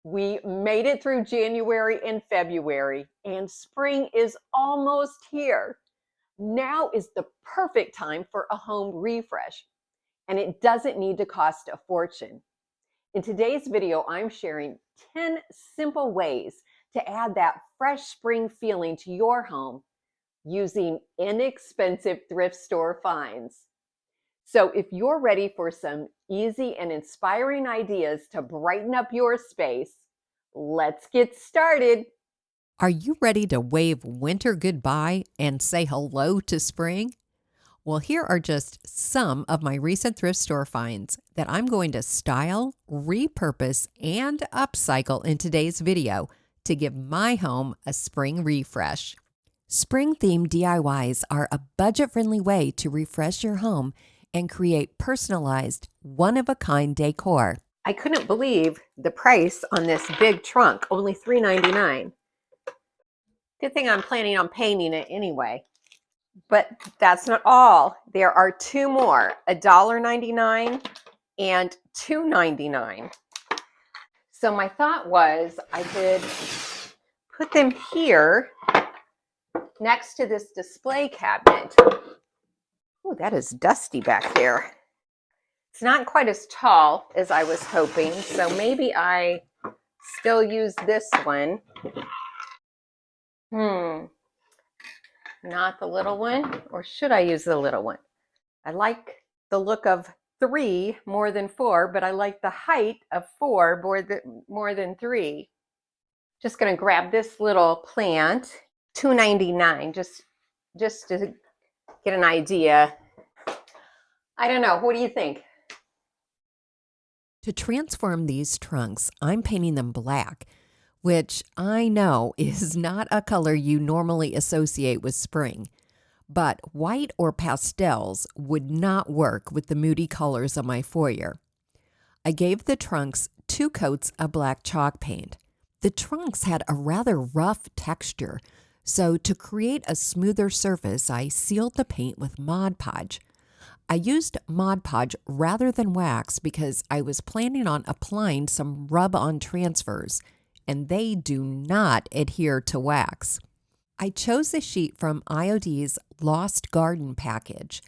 We made it through January and February, and spring is almost here. Now is the perfect time for a home refresh, and it doesn't need to cost a fortune. In today's video, I'm sharing 10 simple ways to add that fresh spring feeling to your home using inexpensive thrift store finds. So if you're ready for some easy and inspiring ideas to brighten up your space, let's get started. Are you ready to wave winter goodbye and say hello to spring? Well, here are just some of my recent thrift store finds that I'm going to style, repurpose, and upcycle in today's video to give my home a spring refresh. Spring-themed DIYs are a budget-friendly way to refresh your home and create personalized, one-of-a-kind decor. I couldn't believe the price on this big trunk, only $3.99. Good thing I'm planning on painting it anyway. But that's not all. There are two more, $1.99 and $2.99. So my thought was I could put them here next to this display cabinet. Oh, that is dusty back there. It's not quite as tall as I was hoping, so maybe I still use this one. Not the little one, or should I use the little one? I like the look of 3 more than 4, but I like the height of 4 more than 3. Just gonna grab this little plant, $2.99, just to get an idea. I don't know, what do you think? To transform these trunks, I'm painting them black, which I know is not a color you normally associate with spring. But white or pastels would not work with the moody colors of my foyer. I gave the trunks 2 coats of black chalk paint. The trunks had a rather rough texture, so to create a smoother surface, I sealed the paint with Mod Podge. I used Mod Podge rather than wax because I was planning on applying some rub-on transfers, and they do not adhere to wax. I chose the sheet from IOD's Lost Garden package.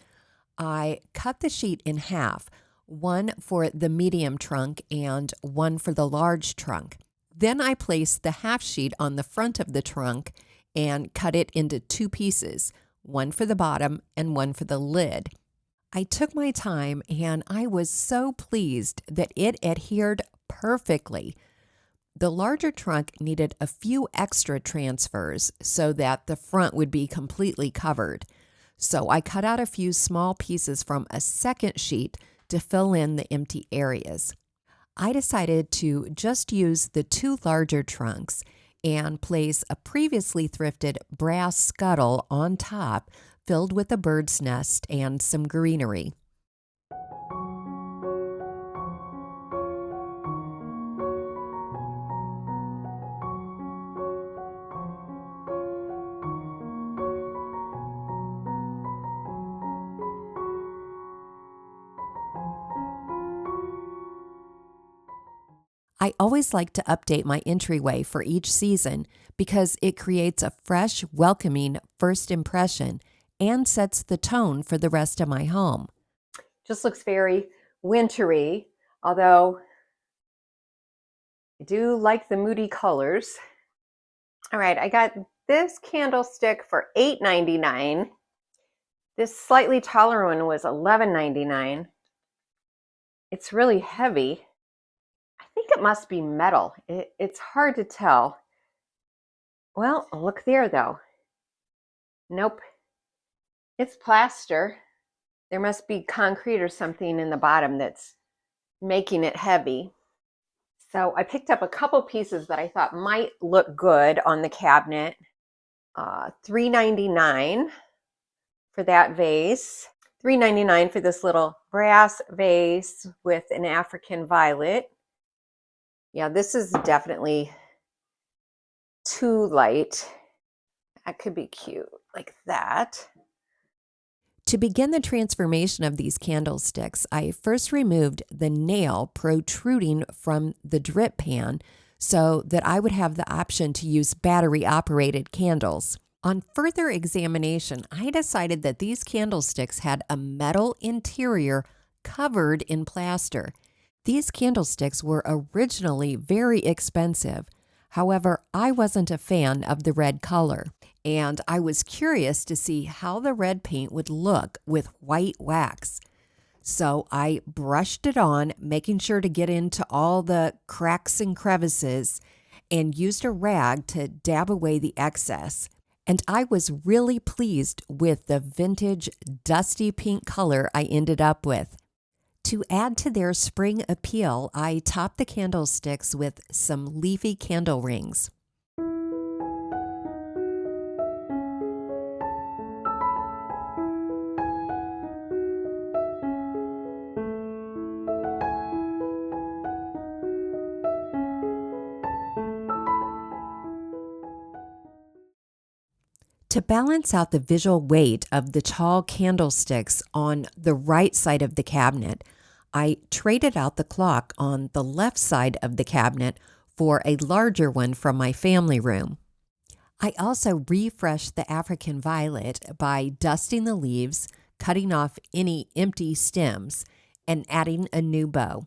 I cut the sheet in half, one for the medium trunk and one for the large trunk. Then I placed the half sheet on the front of the trunk and cut it into 2 pieces, one for the bottom and one for the lid. I took my time and I was so pleased that it adhered perfectly. The larger trunk needed a few extra transfers so that the front would be completely covered. So I cut out a few small pieces from a second sheet to fill in the empty areas. I decided to just use the 2 larger trunks and place a previously thrifted brass scuttle on top filled with a bird's nest and some greenery. I always like to update my entryway for each season because it creates a fresh, welcoming first impression and sets the tone for the rest of my home. Just looks very wintry, although I do like the moody colors. All right, I got this candlestick for $8.99. This slightly taller one was $11.99. It's really heavy. I think it must be metal. It's hard to tell. Well, look there though. Nope. It's plaster. There must be concrete or something in the bottom that's making it heavy. So I picked up a couple pieces that I thought might look good on the cabinet. $3.99 for that vase. $3.99 for this little brass vase with an African violet. Yeah, this is definitely too light. That could be cute, like that. To begin the transformation of these candlesticks, I first removed the nail protruding from the drip pan so that I would have the option to use battery-operated candles. On further examination, I decided that these candlesticks had a metal interior covered in plaster. These candlesticks were originally very expensive. However, I wasn't a fan of the red color, and I was curious to see how the red paint would look with white wax. So I brushed it on, making sure to get into all the cracks and crevices, and used a rag to dab away the excess. And I was really pleased with the vintage dusty pink color I ended up with. To add to their spring appeal, I topped the candlesticks with some leafy candle rings. To balance out the visual weight of the tall candlesticks on the right side of the cabinet, I traded out the clock on the left side of the cabinet for a larger one from my family room. I also refreshed the African violet by dusting the leaves, cutting off any empty stems, and adding a new bow.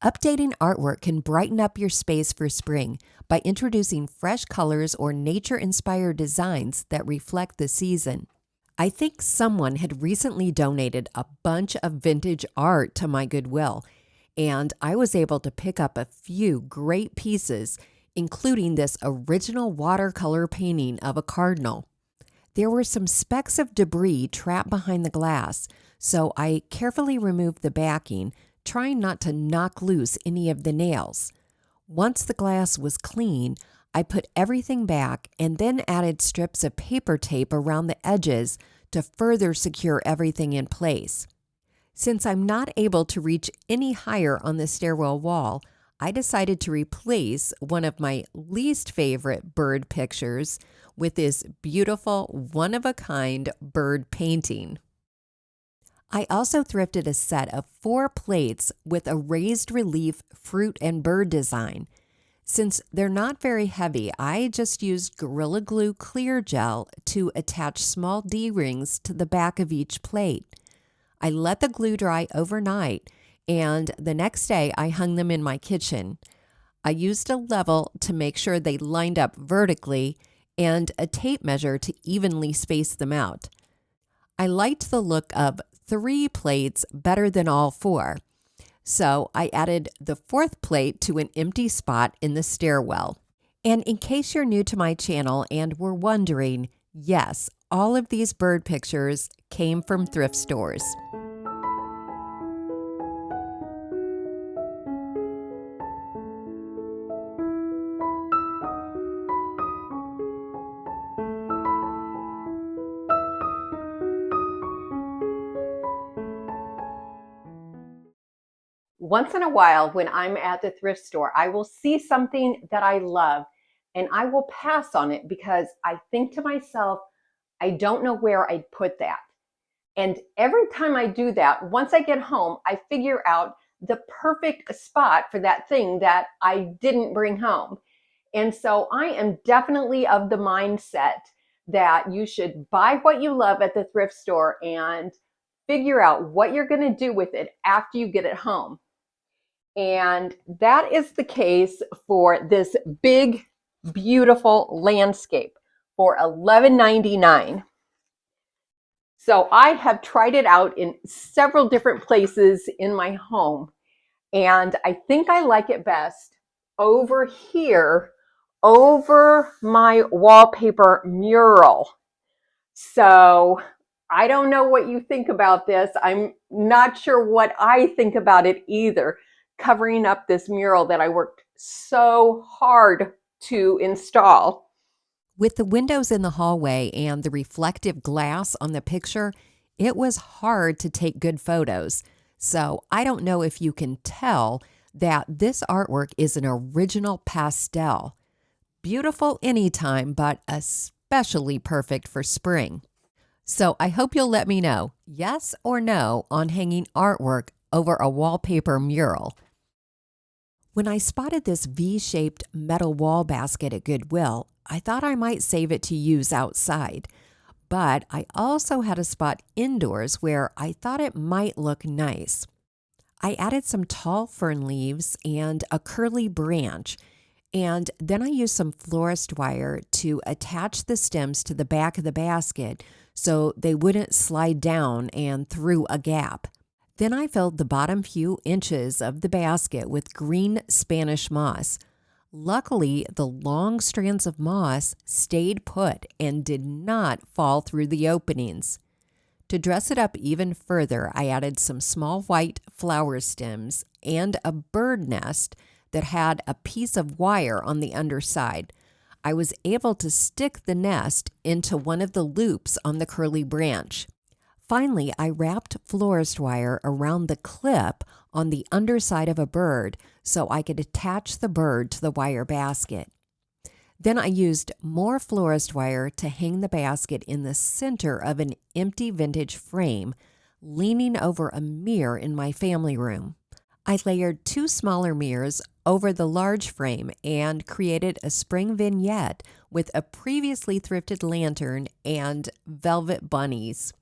Updating artwork can brighten up your space for spring by introducing fresh colors or nature-inspired designs that reflect the season. I think someone had recently donated a bunch of vintage art to my Goodwill, and I was able to pick up a few great pieces, including this original watercolor painting of a cardinal. There were some specks of debris trapped behind the glass, so I carefully removed the backing, trying not to knock loose any of the nails. Once the glass was clean, I put everything back and then added strips of paper tape around the edges to further secure everything in place. Since I'm not able to reach any higher on the stairwell wall, I decided to replace one of my least favorite bird pictures with this beautiful, one-of-a-kind bird painting. I also thrifted a set of 4 plates with a raised relief fruit and bird design. Since they're not very heavy, I just used Gorilla Glue clear gel to attach small D-rings to the back of each plate. I let the glue dry overnight, and the next day I hung them in my kitchen. I used a level to make sure they lined up vertically and a tape measure to evenly space them out. I liked the look of 3 plates better than all 4. So I added the 4th plate to an empty spot in the stairwell. And in case you're new to my channel and were wondering, yes, all of these bird pictures came from thrift stores. Once in a while, when I'm at the thrift store, I will see something that I love and I will pass on it because I think to myself, I don't know where I'd put that. And every time I do that, once I get home, I figure out the perfect spot for that thing that I didn't bring home. And so I am definitely of the mindset that you should buy what you love at the thrift store and figure out what you're going to do with it after you get it home. And that is the case for this big, beautiful landscape for $11.99. So I have tried it out in several different places in my home, and I think I like it best over here, over my wallpaper mural. So I don't know what you think about this. I'm not sure what I think about it either, covering up this mural that I worked so hard to install. With the windows in the hallway and the reflective glass on the picture, it was hard to take good photos. So I don't know if you can tell, that this artwork is an original pastel. Beautiful anytime, but especially perfect for spring. So I hope you'll let me know, yes or no, on hanging artwork over a wallpaper mural. When I spotted this V-shaped metal wall basket at Goodwill, I thought I might save it to use outside. But I also had a spot indoors where I thought it might look nice. I added some tall fern leaves and a curly branch, and then I used some florist wire to attach the stems to the back of the basket so they wouldn't slide down and through a gap. Then I filled the bottom few inches of the basket with green Spanish moss. Luckily, the long strands of moss stayed put and did not fall through the openings. To dress it up even further, I added some small white flower stems and a bird nest that had a piece of wire on the underside. I was able to stick the nest into one of the loops on the curly branch. Finally, I wrapped florist wire around the clip on the underside of a bird so I could attach the bird to the wire basket. Then I used more florist wire to hang the basket in the center of an empty vintage frame, leaning over a mirror in my family room. I layered 2 smaller mirrors over the large frame and created a spring vignette with a previously thrifted lantern and velvet bunnies.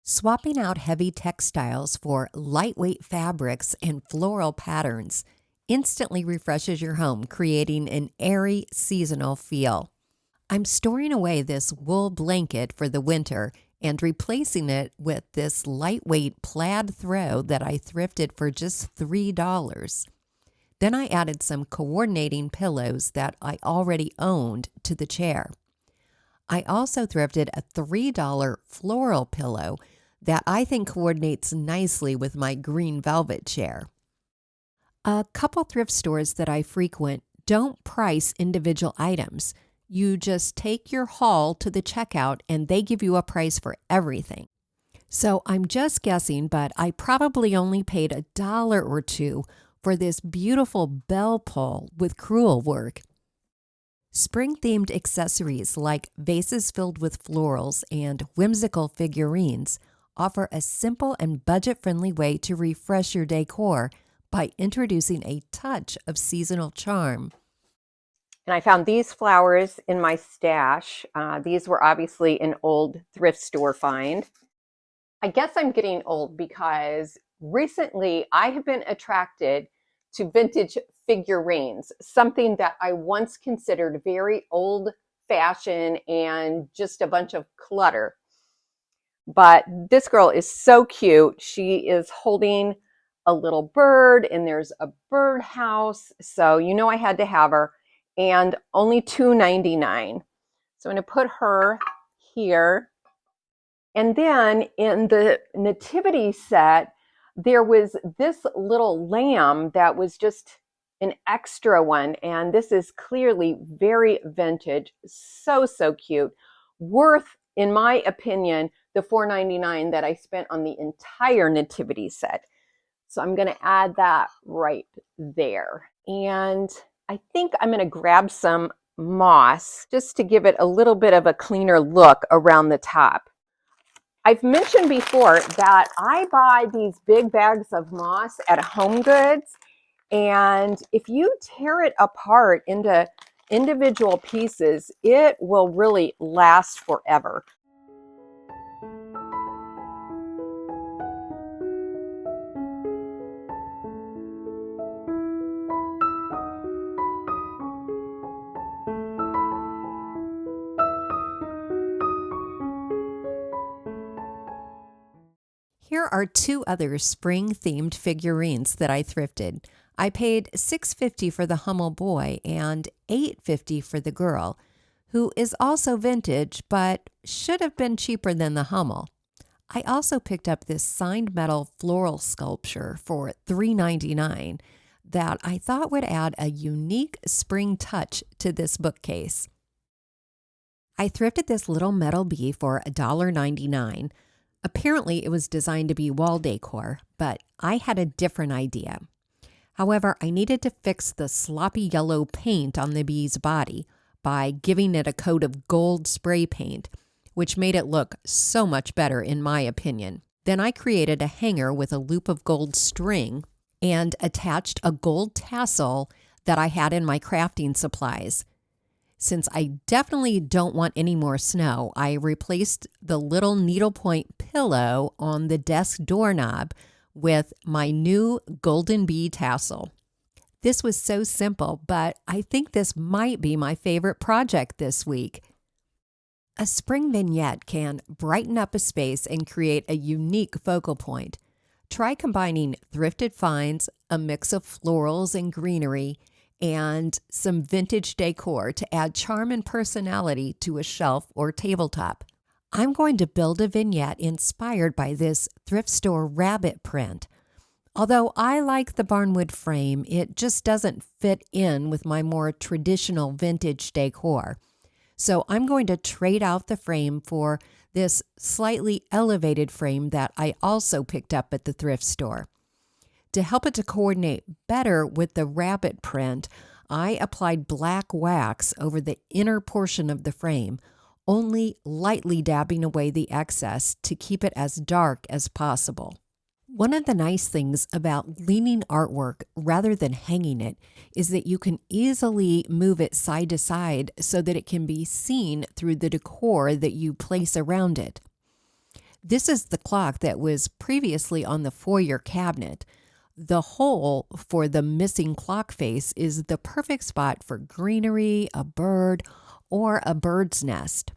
Swapping out heavy textiles for lightweight fabrics and floral patterns instantly refreshes your home, creating an airy seasonal feel. I'm storing away this wool blanket for the winter and replacing it with this lightweight plaid throw that I thrifted for just $3. Then I added some coordinating pillows that I already owned to the chair. I also thrifted a $3 floral pillow that I think coordinates nicely with my green velvet chair. A couple thrift stores that I frequent don't price individual items. You just take your haul to the checkout and they give you a price for everything. So I'm just guessing, but I probably only paid $1 or $2 for this beautiful bell pull with crewel work. Spring-themed accessories like vases filled with florals and whimsical figurines offer a simple and budget-friendly way to refresh your decor by introducing a touch of seasonal charm. And I found these flowers in my stash. These were obviously an old thrift store find. I guess I'm getting old because recently I have been attracted to vintage figurines, something that I once considered very old-fashioned and just a bunch of clutter. But this girl is so cute. She is holding a little bird and there's a bird house. So you know I had to have her, and only $2.99. So I'm going to put her here. And then in the nativity set, there was this little lamb that was just an extra one. And this is clearly very vintage. So, so cute. Worth, in my opinion, the $4.99 that I spent on the entire nativity set. So I'm going to add that right there. And I think I'm going to grab some moss just to give it a little bit of a cleaner look around the top. I've mentioned before that I buy these big bags of moss at Home Goods, and if you tear it apart into individual pieces, it will really last forever. Here are 2 other spring-themed figurines that I thrifted. I paid $6.50 for the Hummel boy and $8.50 for the girl, who is also vintage but should have been cheaper than the Hummel. I also picked up this signed metal floral sculpture for $3.99 that I thought would add a unique spring touch to this bookcase. I thrifted this little metal bee for $1.99. Apparently, it was designed to be wall decor, but I had a different idea. However, I needed to fix the sloppy yellow paint on the bee's body by giving it a coat of gold spray paint, which made it look so much better in my opinion. Then I created a hanger with a loop of gold string and attached a gold tassel that I had in my crafting supplies. Since I definitely don't want any more snow, I replaced the little needlepoint pillow on the desk doorknob with my new golden bee tassel. This was so simple, but I think this might be my favorite project this week. A spring vignette can brighten up a space and create a unique focal point. Try combining thrifted finds, a mix of florals and greenery, and some vintage decor to add charm and personality to a shelf or tabletop. I'm going to build a vignette inspired by this thrift store rabbit print. Although I like the barnwood frame, it just doesn't fit in with my more traditional vintage decor. So I'm going to trade out the frame for this slightly elevated frame that I also picked up at the thrift store. To help it to coordinate better with the rabbit print, I applied black wax over the inner portion of the frame, only lightly dabbing away the excess to keep it as dark as possible. One of the nice things about leaning artwork rather than hanging it is that you can easily move it side to side so that it can be seen through the decor that you place around it. This is the clock that was previously on the foyer cabinet. The hole for the missing clock face is the perfect spot for greenery, a bird, or a bird's nest.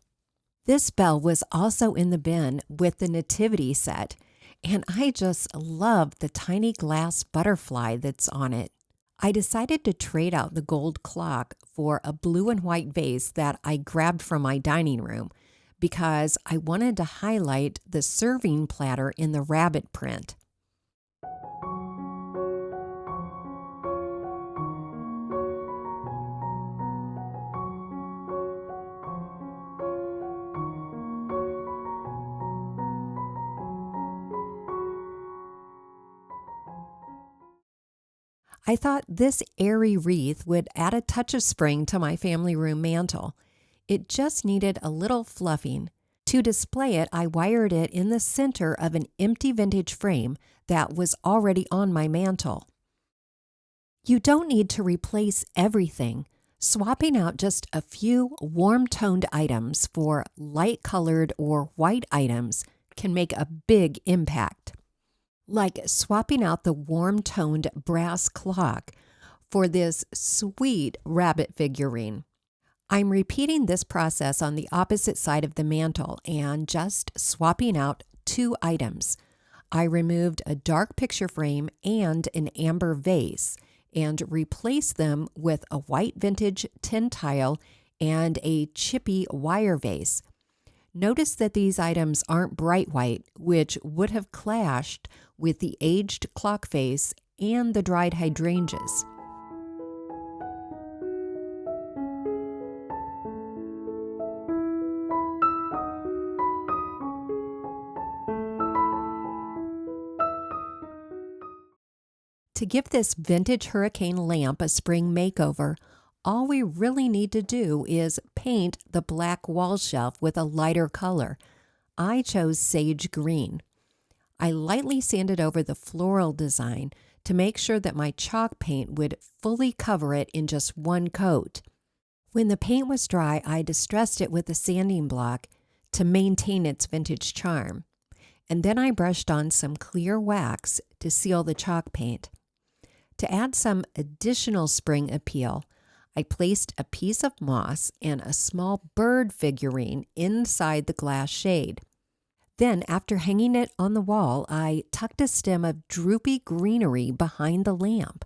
This bell was also in the bin with the nativity set, and I just love the tiny glass butterfly that's on it. I decided to trade out the gold clock for a blue and white vase that I grabbed from my dining room because I wanted to highlight the serving platter in the rabbit print. I thought this airy wreath would add a touch of spring to my family room mantel. It just needed a little fluffing. To display it, I wired it in the center of an empty vintage frame that was already on my mantel. You don't need to replace everything. Swapping out just a few warm-toned items for light-colored or white items can make a big impact. Like swapping out the warm-toned brass clock for this sweet rabbit figurine. I'm repeating this process on the opposite side of the mantel and just swapping out 2 items. I removed a dark picture frame and an amber vase and replaced them with a white vintage tin tile and a chippy wire vase. Notice that these items aren't bright white, which would have clashed with the aged clock face and the dried hydrangeas. To give this vintage hurricane lamp a spring makeover, all we really need to do is paint the black wall shelf with a lighter color. I chose sage green. I lightly sanded over the floral design to make sure that my chalk paint would fully cover it in just one coat. When the paint was dry, I distressed it with a sanding block to maintain its vintage charm. And then I brushed on some clear wax to seal the chalk paint. To add some additional spring appeal, I placed a piece of moss and a small bird figurine inside the glass shade. Then, after hanging it on the wall, I tucked a stem of droopy greenery behind the lamp.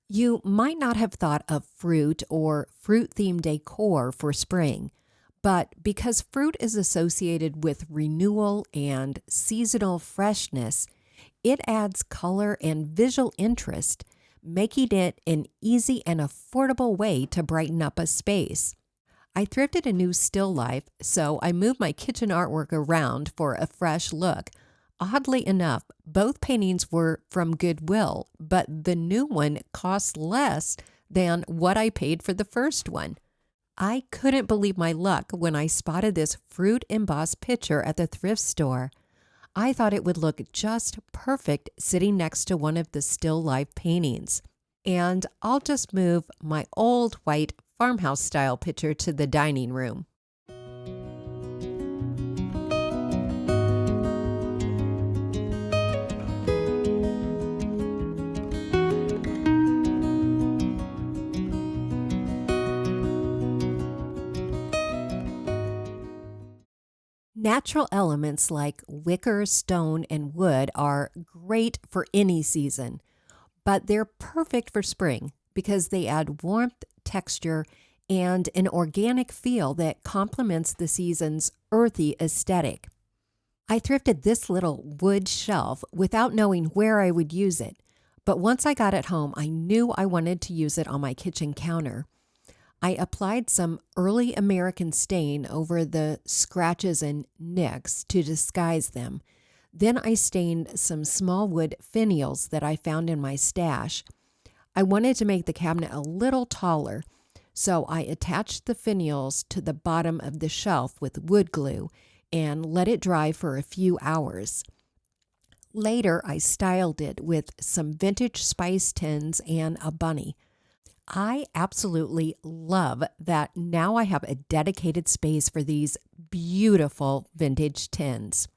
You might not have thought of fruit or fruit-themed decor for spring, but because fruit is associated with renewal and seasonal freshness, it adds color and visual interest, making it an easy and affordable way to brighten up a space. I thrifted a new still life, so I moved my kitchen artwork around for a fresh look. Oddly enough, both paintings were from Goodwill, but the new one cost less than what I paid for the first one. I couldn't believe my luck when I spotted this fruit embossed picture at the thrift store. I thought it would look just perfect sitting next to one of the still life paintings. And I'll just move my old white farmhouse style picture to the dining room. Natural elements like wicker, stone, and wood are great for any season, but they're perfect for spring because they add warmth, texture, and an organic feel that complements the season's earthy aesthetic. I thrifted this little wood shelf without knowing where I would use it, but once I got it home, I knew I wanted to use it on my kitchen counter. I applied some early American stain over the scratches and nicks to disguise them. Then I stained some small wood finials that I found in my stash. I wanted to make the cabinet a little taller, so I attached the finials to the bottom of the shelf with wood glue and let it dry for a few hours. Later, I styled it with some vintage spice tins and a bunny. I absolutely love that now I have a dedicated space for these beautiful vintage tins.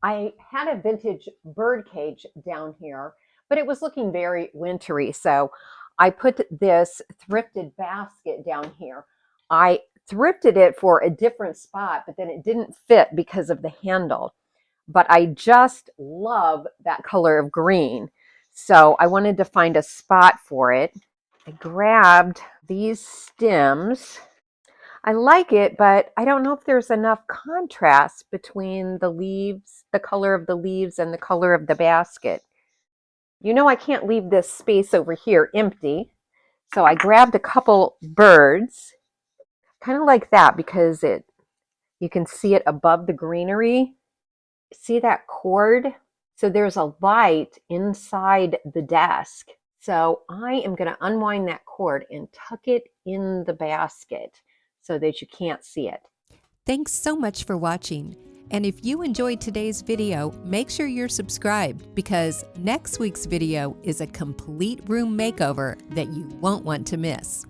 I had a vintage bird cage down here, but it was looking very wintry. So I put this thrifted basket down here. I thrifted it for a different spot, but then it didn't fit because of the handle. But I just love that color of green. So I wanted to find a spot for it. I grabbed these stems. I like it, but I don't know if there's enough contrast between the leaves, the color of the leaves and the color of the basket. You know, I can't leave this space over here empty. So I grabbed a couple birds, kind of like that because you can see it above the greenery. See that cord? So there's a light inside the desk. So I am going to unwind that cord and tuck it in the basket so that you can't see it. Thanks so much for watching. And if you enjoyed today's video, make sure you're subscribed because next week's video is a complete room makeover that you won't want to miss.